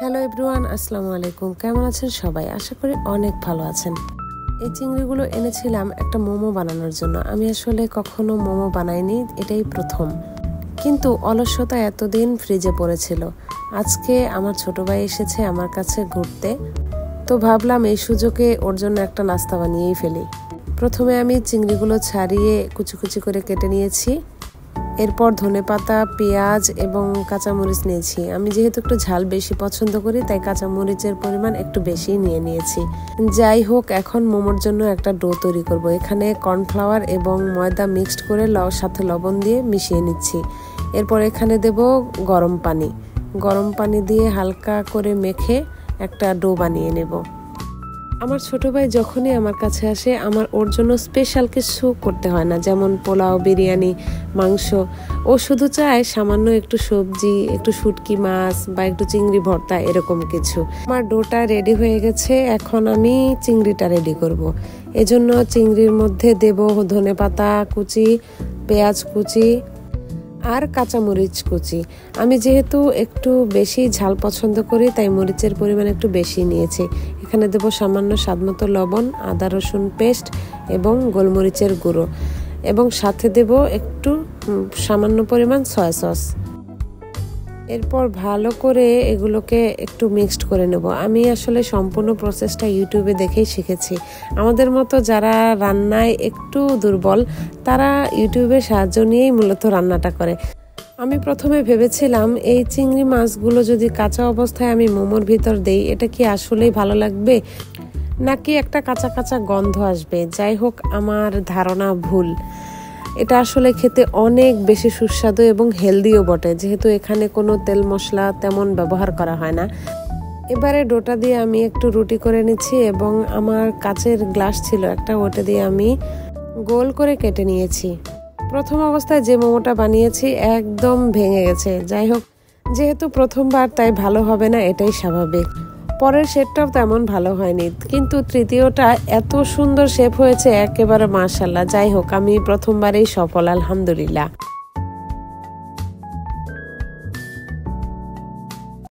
Hello everyone, আসসালামু আলাইকুম। কেমন আছেন সবাই? আশা করি অনেক ভালো আছেন। এই চিংড়িগুলো এনেছিলাম একটা মোমো বানানোর জন্য। আমি আসলে কখনো মোমো বানাইনি, এটাই প্রথম। কিন্তু অলসতা এতদিন ফ্রিজে পড়েছিল। আজকে আমার ছোট ভাই এসেছে আমার কাছে ঘুরতে, তো ভাবলাম এই সুযোগে ওর জন্য একটা নাস্তা বানিয়েই ফেলি। প্রথমে আমি চিংড়িগুলো ছাড়িয়ে কুচি কুচি করে কেটে নিয়েছি। এরপর ধনেপাতা, পেঁয়াজ এবং কাঁচামরিচ নিয়েছি। আমি যেহেতু একটু ঝাল বেশি পছন্দ করি, তাই কাঁচামরিচের পরিমাণ একটু বেশি নিয়েছি। যাই হোক, এখন মোমোর জন্য একটা ডো তৈরি করব। এখানে কর্নফ্লাওয়ার এবং ময়দা মিক্সড করে সাথে লবণ দিয়ে মিশিয়ে নিচ্ছি। এরপর এখানে দেব গরম পানি দিয়ে হালকা করে মেখে একটা ডো বানিয়ে নেব। আমার ছোট ভাই যখনই আমার কাছে আসে, আমার ওর জন্য স্পেশাল কিছু করতে হয় না, যেমন পোলাও, বিরিয়ানি, মাংস। ও শুধু চায় সামান্য একটু সবজি, একটু শুটকি মাছ বা একটু চিংড়ি ভর্তা, এরকম কিছু। আমার ডোটা রেডি হয়ে গেছে, এখন আমি চিংড়িটা রেডি করব। এজন্য চিংড়ির মধ্যে দেব ধনেপাতা কুচি, পেঁয়াজ কুচি আর কাঁচামরিচ কুচি। আমি যেহেতু একটু বেশি ঝাল পছন্দ করি, তাই মরিচের পরিমাণ একটু বেশি নিয়েছি। এখানে দেব সামান্য স্বাদমতো লবণ, আদা রসুন পেস্ট এবং গোলমরিচের গুঁড়ো, এবং সাথে দেব একটু সামান্য পরিমাণ সয়া সস। এরপর ভালো করে এগুলোকে একটু মিক্সড করে নেব। আমি আসলে সম্পূর্ণ প্রসেসটা ইউটিউবে দেখেই শিখেছি। আমাদের মতো যারা রান্নায় একটু দুর্বল, তারা ইউটিউবের সাহায্য নিয়েই মূলত রান্নাটা করে। আমি প্রথমে ভেবেছিলাম এই চিংড়ি মাছগুলো যদি কাঁচা অবস্থায় আমি মোমোর ভিতর দেই, এটা কি আসলেই ভালো লাগবে, নাকি একটা কাঁচা কাঁচা গন্ধ আসবে। যাই হোক, আমার ধারণা ভুল। এটা আসলে খেতে অনেক বেশি সুস্বাদু এবং হেলদিও বটে, যেহেতু এখানে কোনো তেল মশলা তেমন ব্যবহার করা হয় না। এবারে ডোটা দিয়ে আমি একটু রুটি করে নিচ্ছি, এবং আমার কাচের গ্লাস ছিল একটা, ওটা দিয়ে আমি গোল করে কেটে নিয়েছি। প্রথম অবস্থায় যে মোমোটা বানিয়েছি একদম ভেঙে গেছে। যাই হোক, যেহেতু প্রথমবার, তাই ভালো হবে না, এটাই স্বাভাবিক। পরের শেপটাও তেমন ভালো হয়নি, কিন্তু তৃতীয়টা এত সুন্দর শেপ হয়েছে, একেবারে মাশাআল্লাহ। যাই হোক, আমি প্রথমবারেই সফল, আলহামদুলিল্লাহ।